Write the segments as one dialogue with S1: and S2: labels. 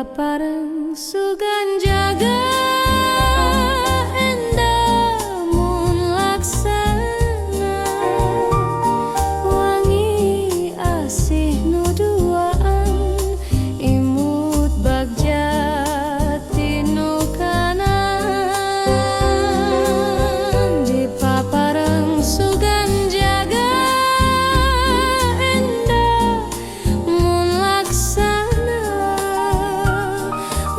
S1: papareng sugan jaga endah mun laksana wangi asih nu duaan imut bagja tinu kanan di papareng sugan jaga endah mun laksana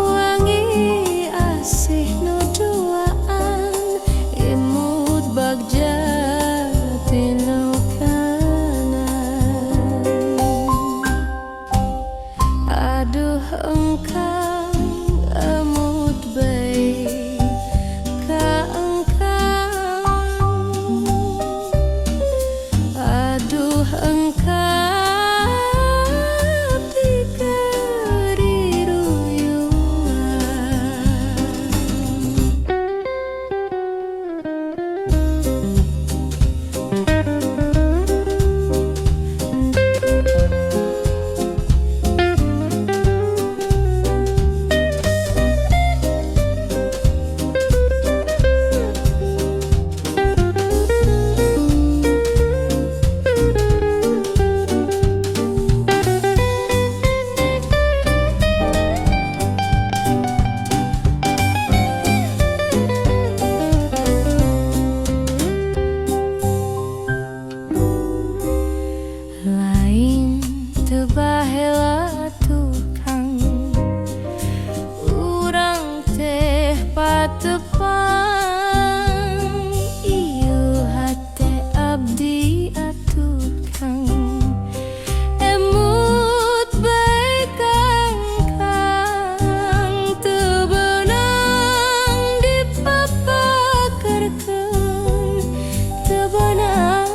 S1: wangi asih nu duaan imut bagja tinu kanan. Aduh engkang emut baik ka engkang, aduh engkang dikeri ruyuan. Lain teu baheula tukang urang teh patepang ieu hate abdi atuh kang emut bae kang teu beunang dipapakerkeun teu beunang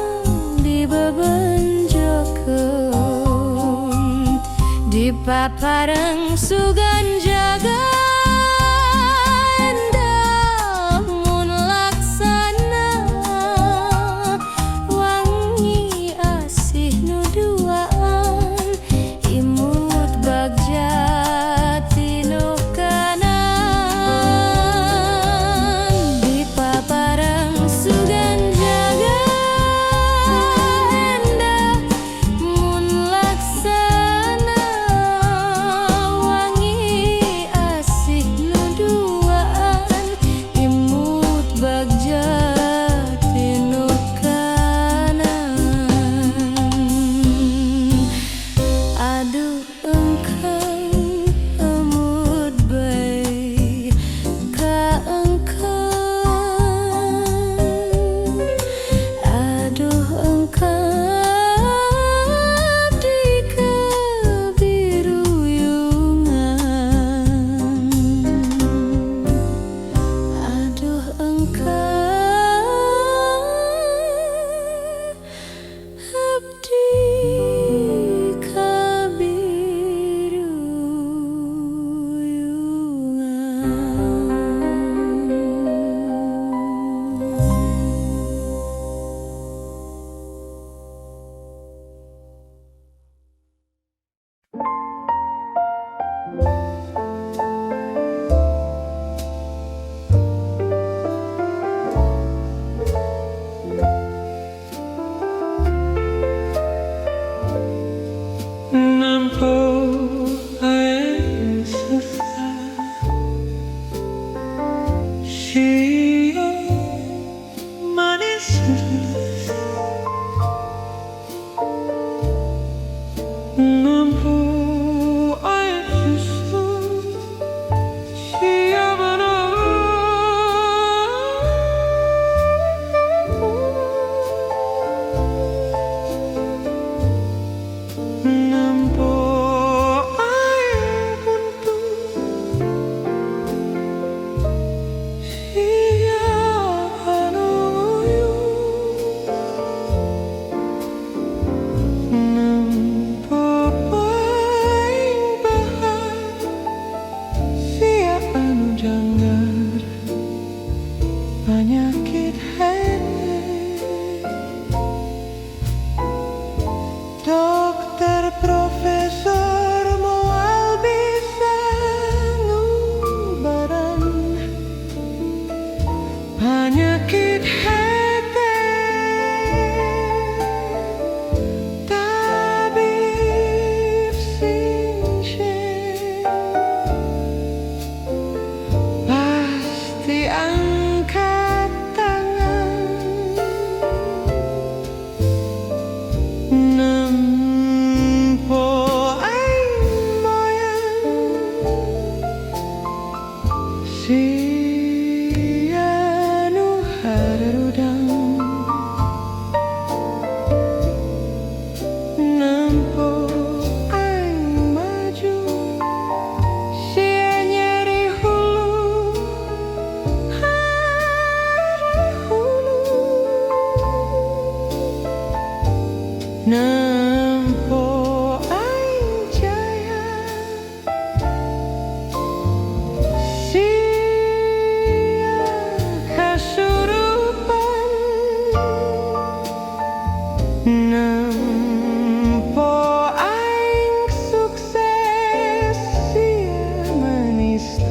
S1: dibebenjokeun di papareng sugan jaga endah mun laksana wangi asih nu duaan imut bagja tinu kanan di papareng sugan jaga endah mun laksana wangi asih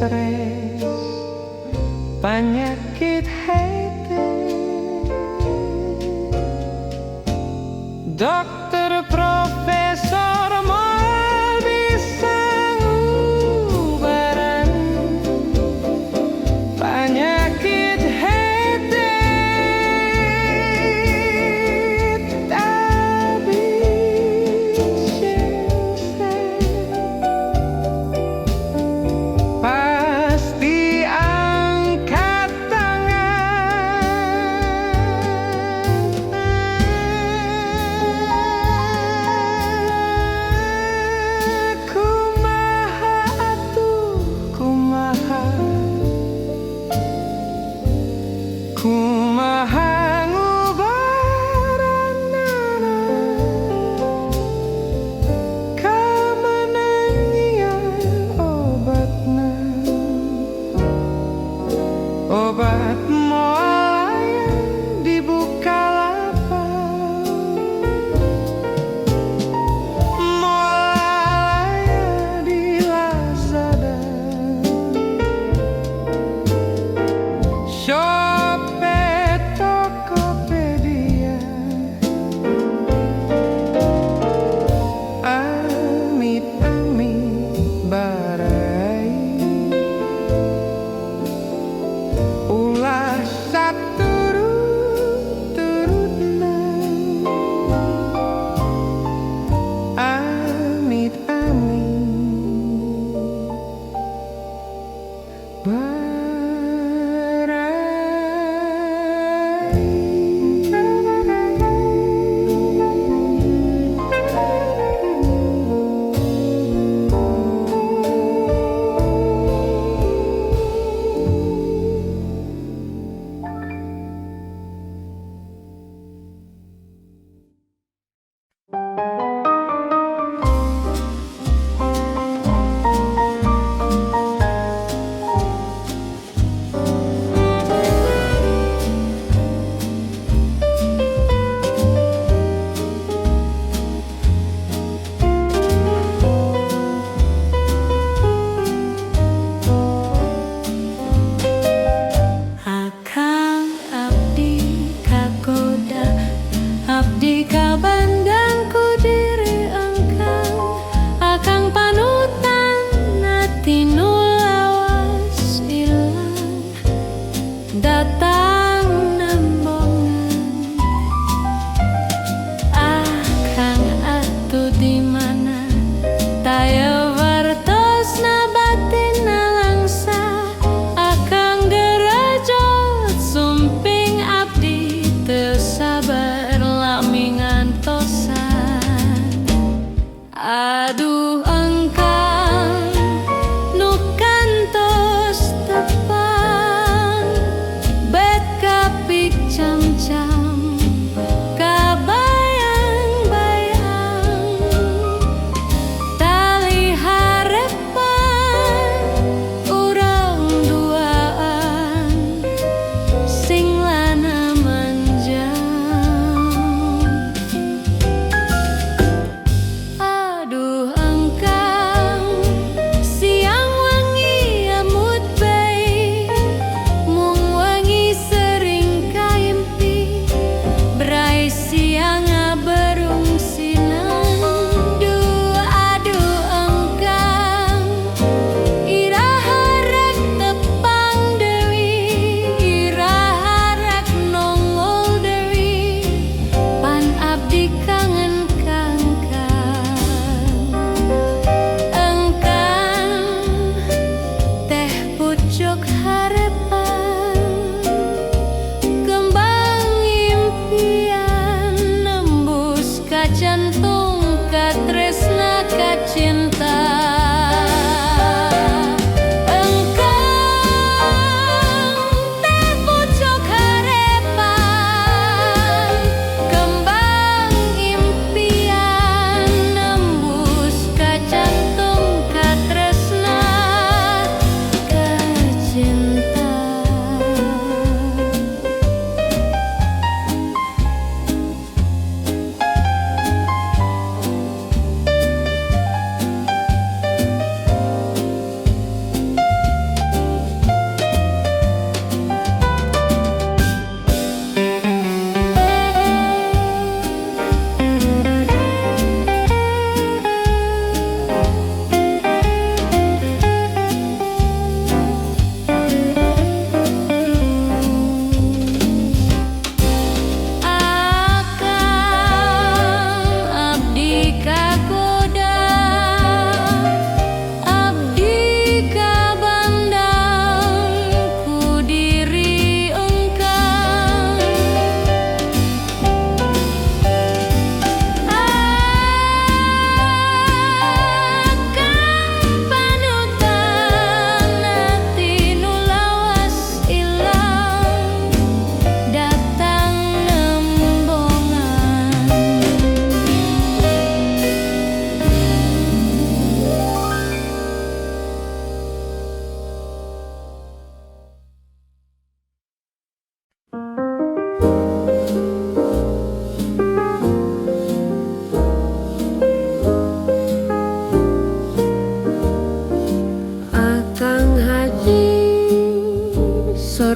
S2: stres, penyakit hati. Dokter profesor mal bisa ubaran penyakit hati, tapi pasti angkat tangan.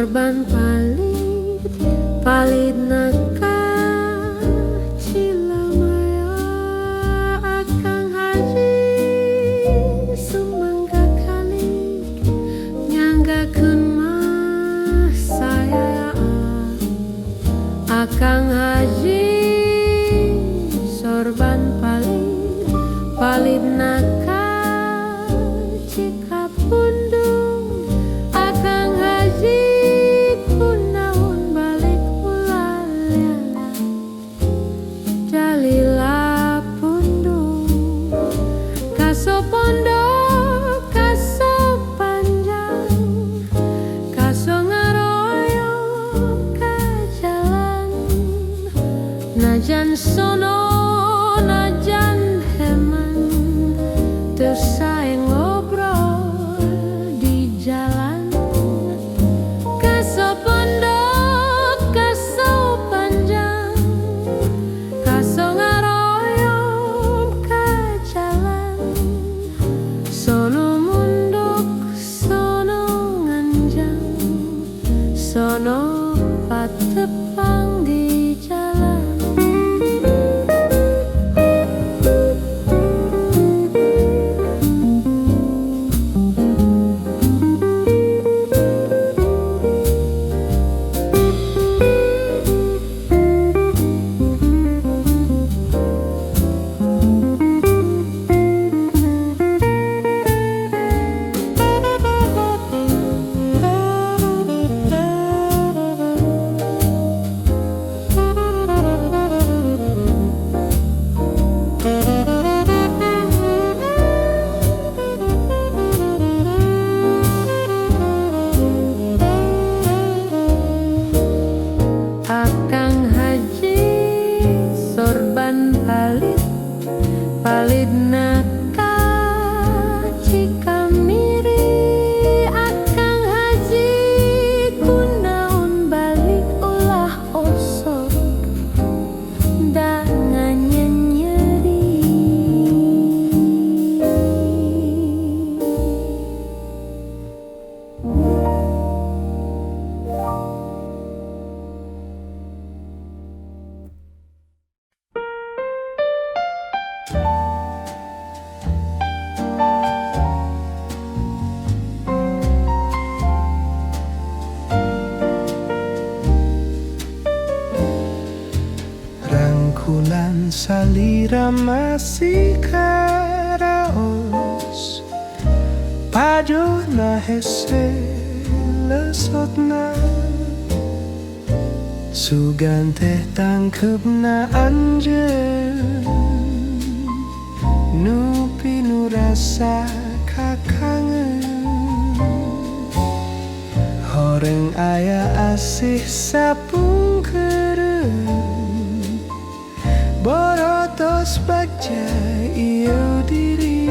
S1: sorban palit palit naka cilamaya akang haji sumangga kali nyanggakeun mah saya akang haji sorban palit palit naka cikapundung akang haji kunaon balik ulah jalila pundung kaso pondok kaso panjang kaso ngaroyong ka jalan najan sono najan heman teu sae ngobrol di jalan kaso pondok kaso panjang kaso ngaroyong ka jalan sono munduk sono nganjang sono patepang di jalan. Akang haji sorban palit palit naka cikamiri akang haji kunaon balik ulah osor da nganyeri.
S2: Rangkulan salira masih karaos padona hese lesotna sugan teh tangkepna anjeun nupi nu rasa kakangen horeng aya asih sapungkeun borotos bagja iyo diri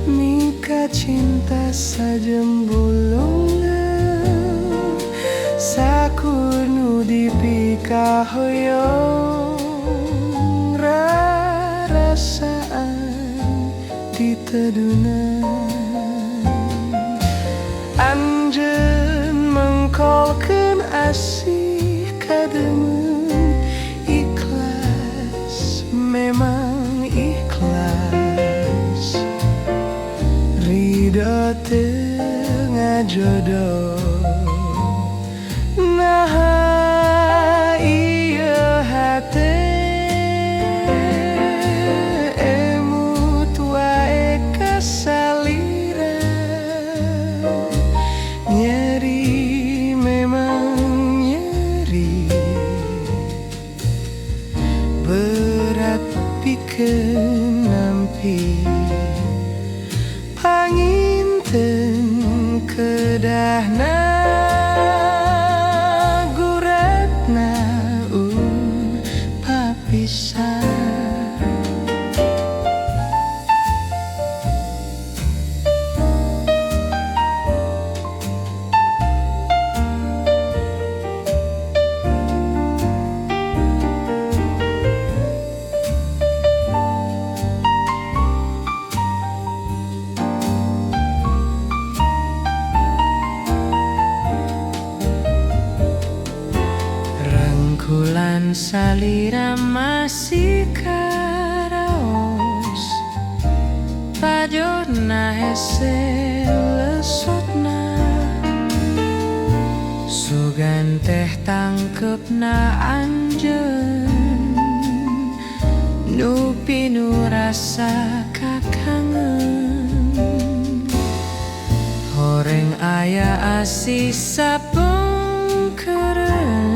S2: mika cinta sajembulung sakunu dipika hoyong rarasaan ditedunan anjeun mengkolkeun asih kademen memang ikhlas ridho tengah jodoh nah iya hati emut wae kasalira nyeri memang nyeri berat pikeun nampi panginten kedahna guratna papisah. salira masih karaos pajona hese lesotna sugan teh tangkepna anjeun nu pinu rasa kakangen horeng aya asih sapengkeren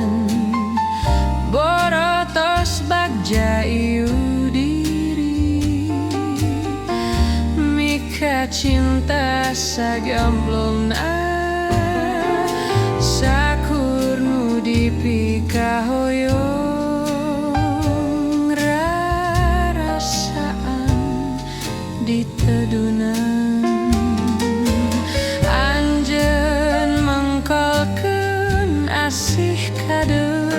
S2: borotos bagja ieu diri mika cinta sagamblongna sakur nu dipika hoyong rarasaan ditedunan anjeun mengkolkeun asih kadeung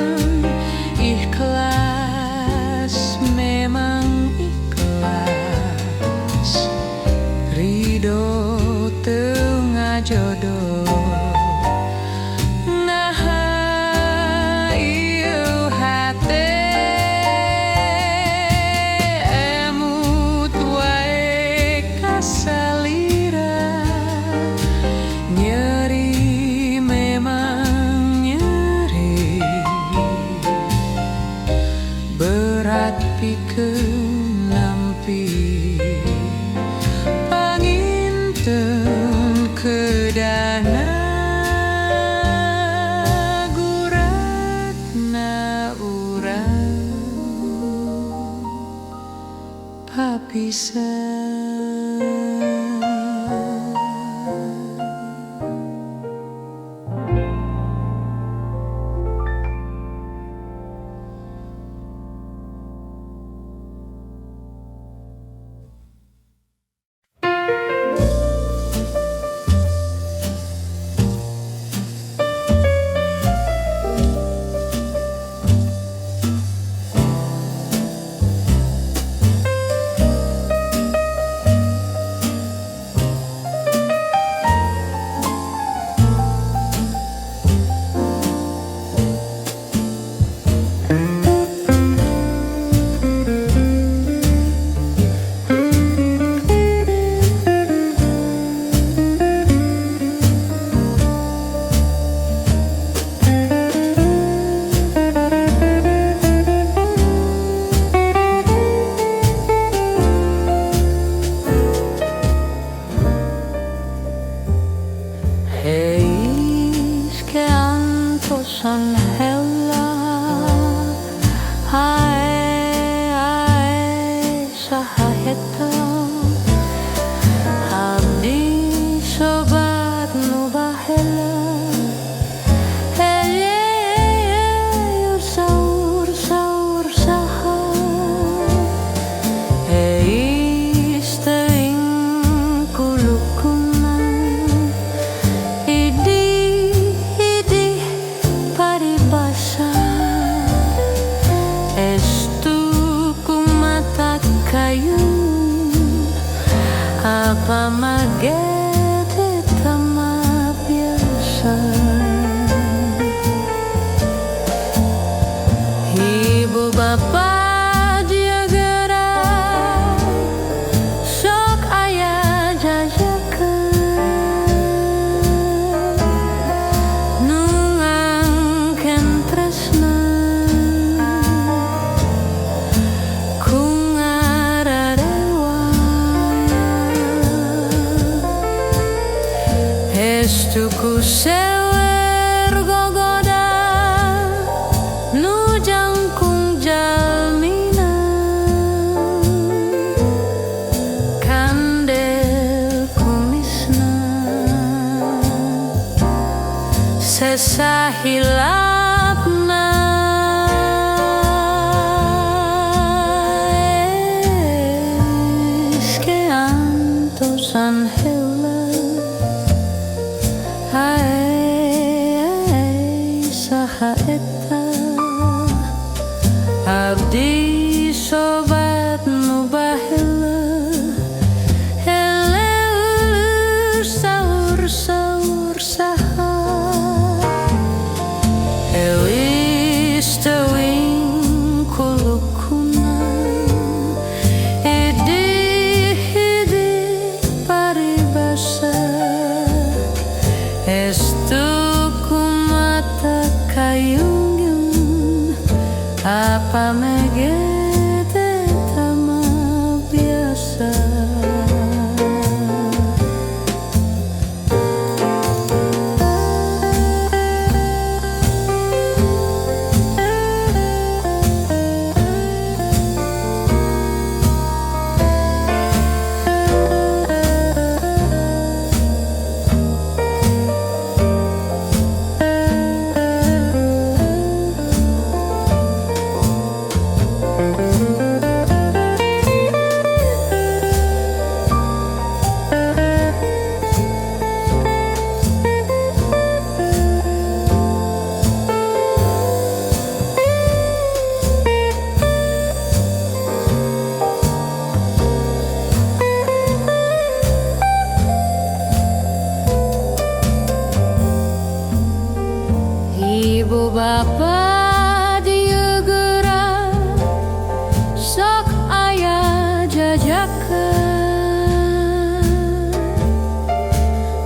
S2: ikhlas memang ikhlas ridho teu ngajodoh pikeun nampi panginten kedana guratna urang papisan.
S1: Eis que anto son hella ae sahaheta abdi sobat nu bahela saur saur saha eis teuing kulukunan apa magete tama biasa ibu bapa dia gerak sok aya jajakeun nu ngangken tresna Estuku sewer gogoda nu jangkung jalmina kandel kumisna sesahilapna eske antosan heula saha eta abdi sobat nu baheula heleur saur saur saha elis teuing pamegete tama biasa. Ibu bapa dia gerak sok ayah jajakan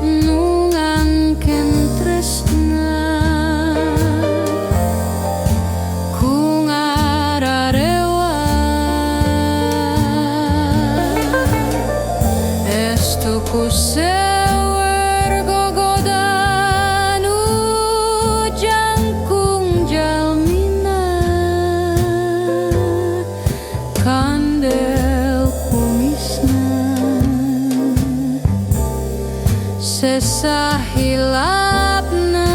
S1: nungangken tresna ku ngararewa estu ku sesahilapna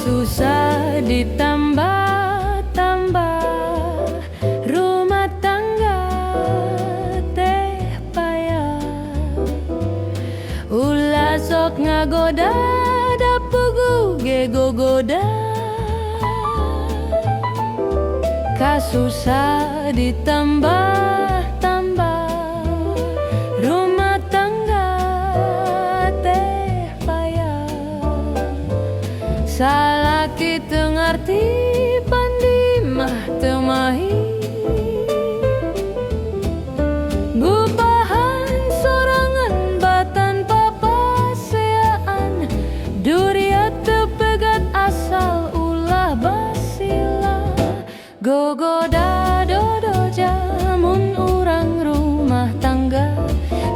S1: susah ditambah-tambah rumah tangga teh payah ulah sok ngagoda dapugu ge gogoda kasusah ditambah-tambah rumah tangga teh payah salaki teu ngarti pandi mah teu mahi gupahan sorangan batan papaseaan duriat teu pegat asal ulah basila gogoda dodo jamun urang rumah tangga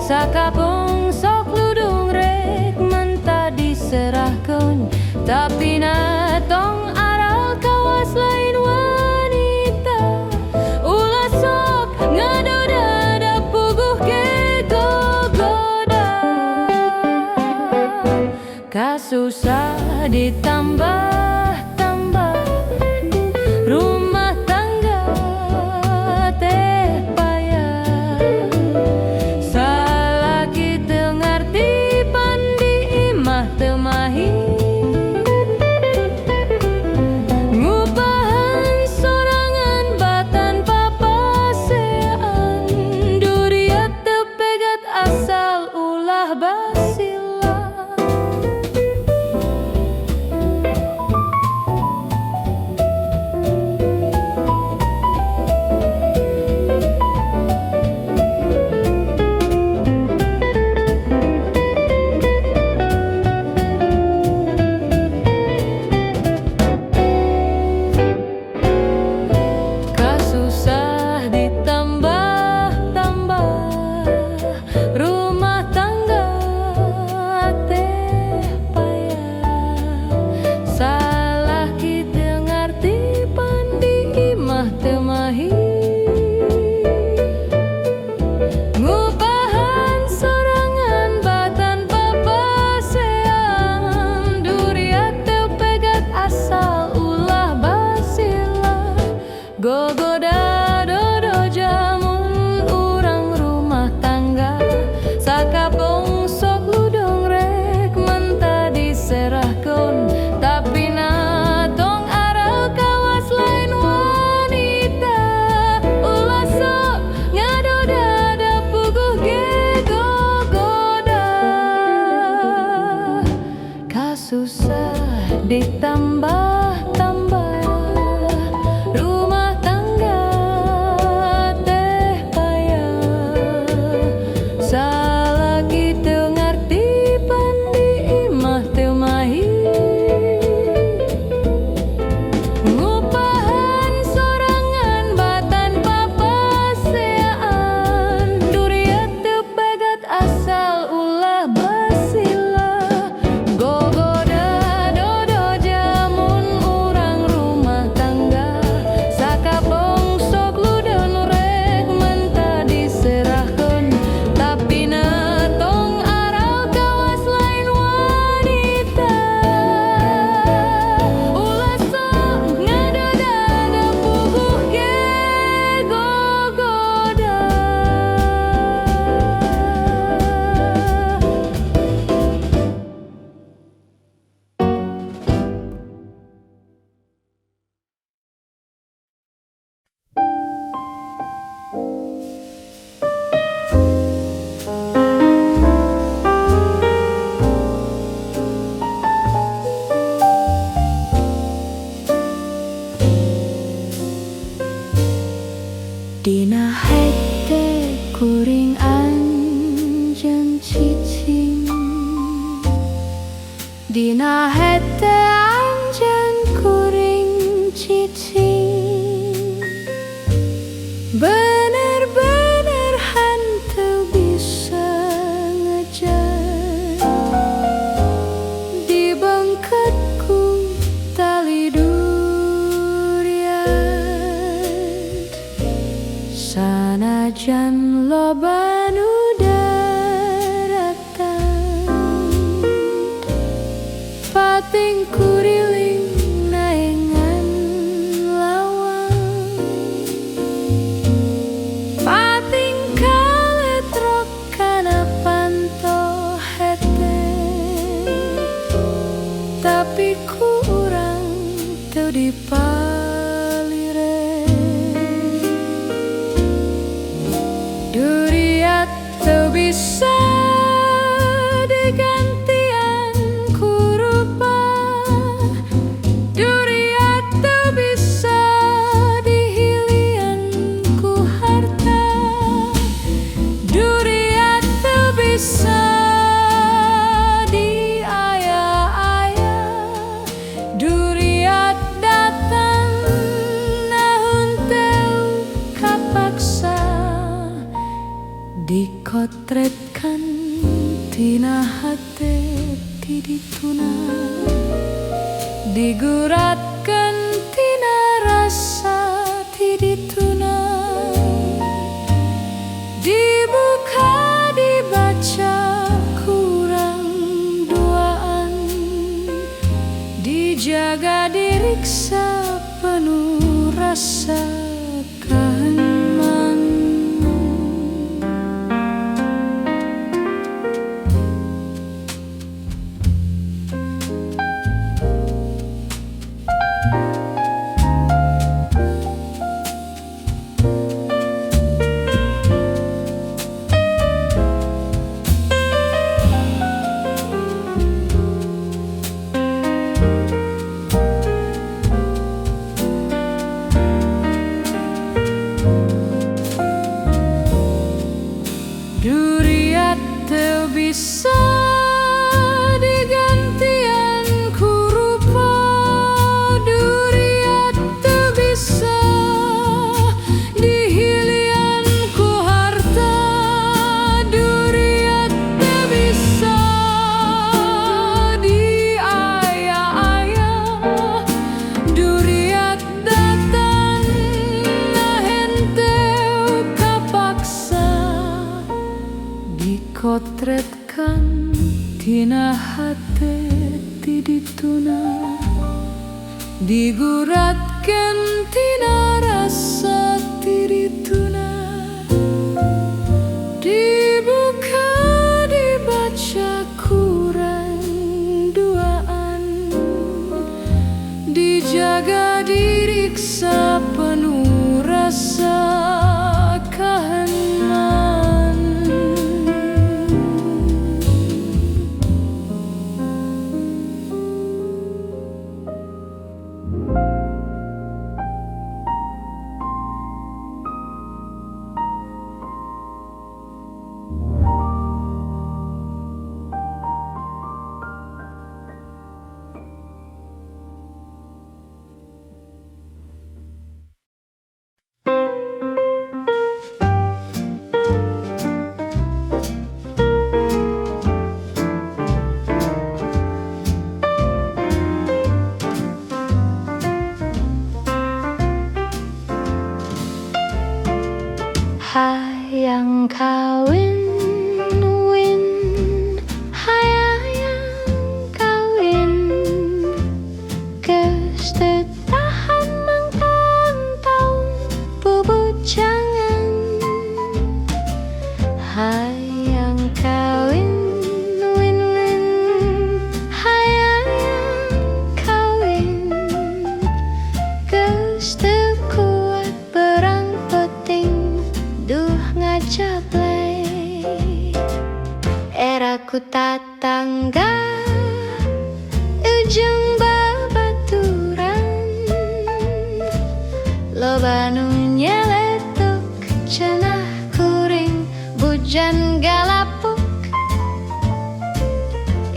S1: sakapung sok ludung rek menta diserahkeun tapi natong aral kawas lain wanita ulah sok ngadoda dapuguh ge gogoda kasusah ditambah-tambah rumah tangga teh payah salaki teu ngarti pandi imah teu mahi ditambah-tambah rumah tangga teh payah. Salah kitu ngarti pandi imah teu mahi ngupahan sorangan batan papaseaan. Duriat teu pegat asal ulah basila gogoda dodo jamun urang rumah tangga sakabong sok ludon rek menta diserahkeun tapi tong arau kawas lain wanita. Ulah sok ngadodada puguh ge gogoda. Dina hete kuring anjeun cicing. Dina hete anjeun kuring cicing. Bener-bener hanteu bisa ngejar dibengket ku tali durian. Sanajan loba nu daratan pating kuriling naengan lawang. Pating kaletrok kana panto hete tapi ku urang teu dipalire. Duriat teu bisa digantian ku rupa. Duriat teu bisa dihilian ku harta. Duriat teu bisa diaya-aya. Duriat datang nahun teu kapaksa dikotretkan tina hate ti dituna. Diguratkan tina rasa ti dituna. Dibuka dibaca kurang duaan. Dijaga diriksa penuh rasa kahenman. Duriat teu bisa digantian ku rupa. Duriat teu bisa dihilian ku harta. Duriat teu bisa diaya-aya. Duriat datang nahen teu kapaksa dikotretkan tina hate ti dituna. Diguratkan tina rasa ti dituna. Dibuka dibaca kurang duaan. Dijaga diriksa penuh rasa kahenman.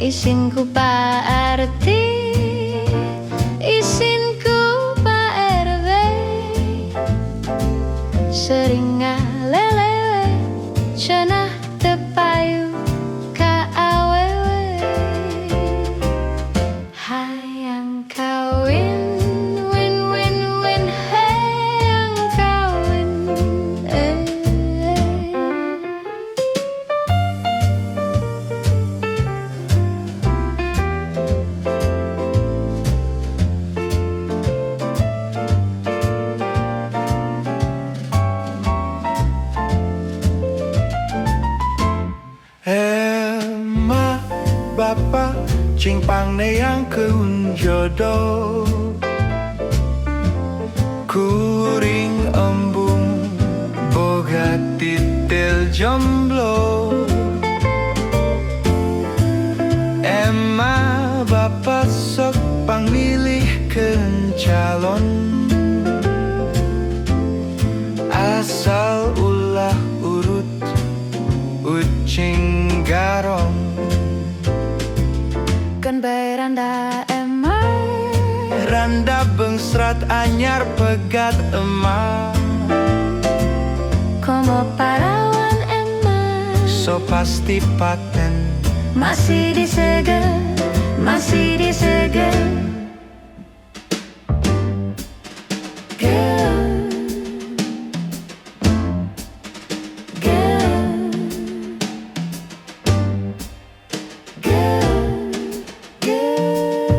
S1: Isinku Pak RT, isinku Pak RW, sering ngalelewe cenah tepayu ka awewe. Hayang kawin, win win win, hayang kawin,
S3: Ema Bapa Cingpang neyang keun jodoh, kuring embung boga titil jomblo. Ema Bapa sok pangmilih keun calon, asal ulah urut ucing garong.
S1: kan bae randa emang
S3: Randa bengsrat anyar pegat emak,
S1: komo parawan emang
S3: so pasti paten.
S1: masih disegel, masih disegel. Girl, girl, girl, girl.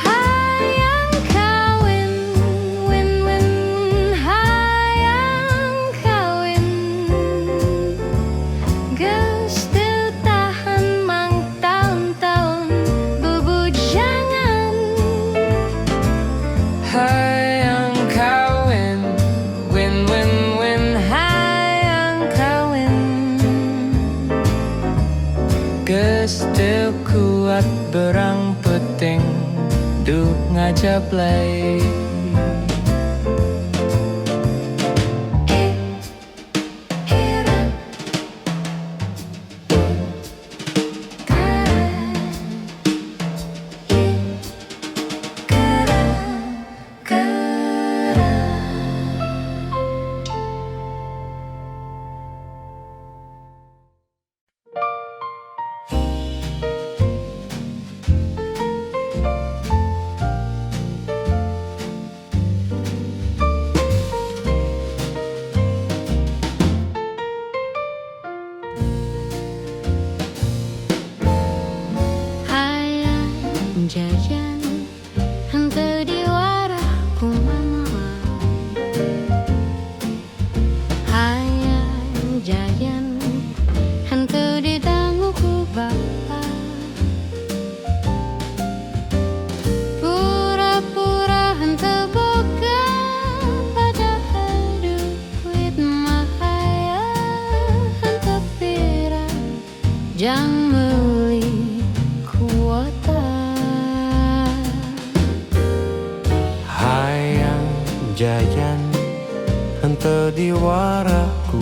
S1: Hayang kawin, win win, hayang kawin. Geus teu tahan mang tahun-tahun bubujangan.
S2: Hayang kawin, win win win,
S1: Hayang kawin,
S2: geus teu kuat berang peting duh ngajablay.
S1: ira, kara, kara. Hayang jajan henteu diwarah ku mama. Hayang jajan henteu ditanggu ku bapa. Pura-pura henteu boga padahal duit mah aya henteu pirang jang meuli kuota.
S3: Hayang jajan henteu diwara ku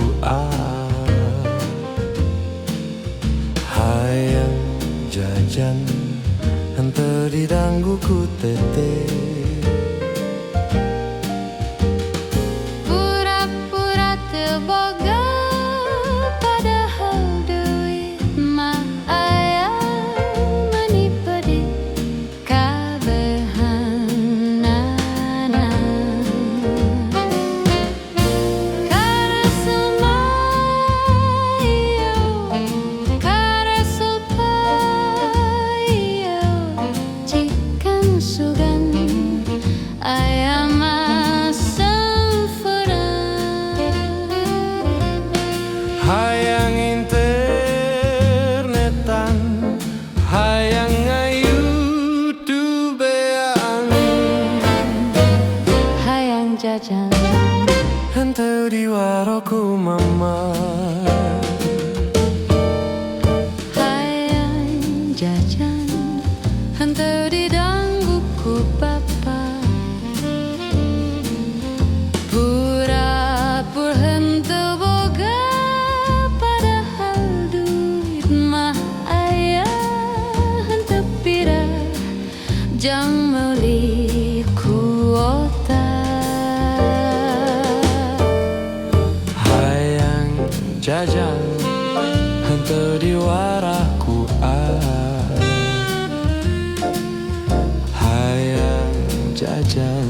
S3: hayang jajan henteu didanggu ku teteh.
S1: Pura-pura teu boga padahal duit mah aya manipedi kabehanana. Karasul mayo, karasul payo, cikan sugan
S2: henteu diwaraku hayang jajan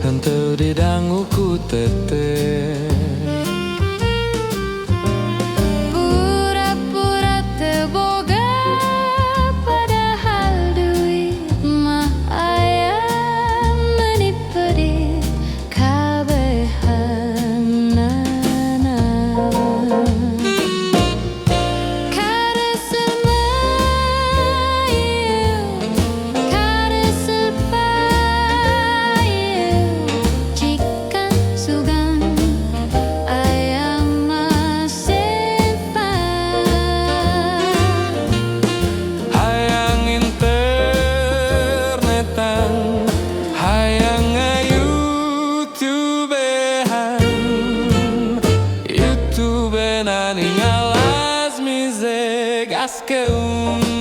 S2: henteu didanggu ku teteh.
S1: Pura-pura teu boga padahal duit mah aya menipeut kabehanana. Kareuseul mayeu, kareuseul payeu, jikan sugan aya mah simpan.
S2: Hayang internetan, hayang YouTubehan, YouTube na ningal Azmi ze gaskeun.